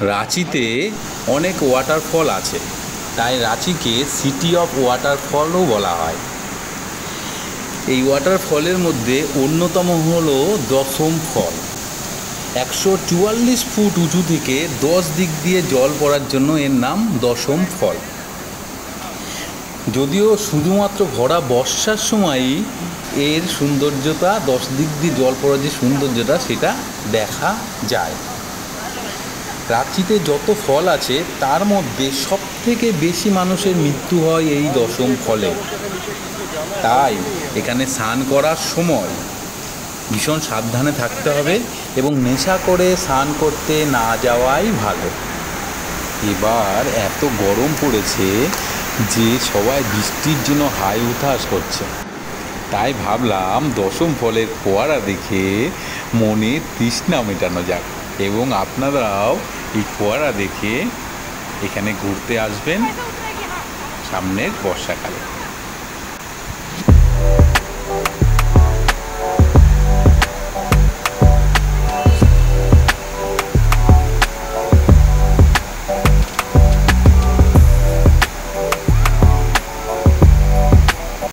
রাঁচিতে অনেক ওয়াটারফল আছে, তাই রাঁচিকে সিটি অফ ওয়াটারফলও বলা হয়। এই ওয়াটারফলের মধ্যে অন্যতম হলো দশম ফল। 144 ফুট উঁচু থেকে 10 দিক দিয়ে জল পড়ার জন্য এর নাম দশম ফল। যদিও শুধুমাত্র ভরা বর্ষার সময়ই এর সৌন্দর্যতা, 10 দিক দিয়ে জল পড়ার যে সৌন্দর্যতা সেটা দেখা যায়। রাঁচিতে যত ফল আছে তার মধ্যে সবথেকে বেশি মানুষের মৃত্যু হয় এই দশম ফলে। তাই এখানে স্নান করার সময় ভীষণ সাবধানে থাকতে হবে এবং নেশা করে স্নান করতে না যাওয়াই ভালো। এবার এত গরম পড়েছে যে সবাই বৃষ্টির জন্য হাই হুতাশ করছে, তাই ভাবলাম দশম ফলের ফোয়ারা দেখে মনে তৃষ্ণা মেটানো যাক এবং আপনারাও এই ফোয়ারা দেখে এখানে ঘুরতে আসবেন সামনের বর্ষাকালে।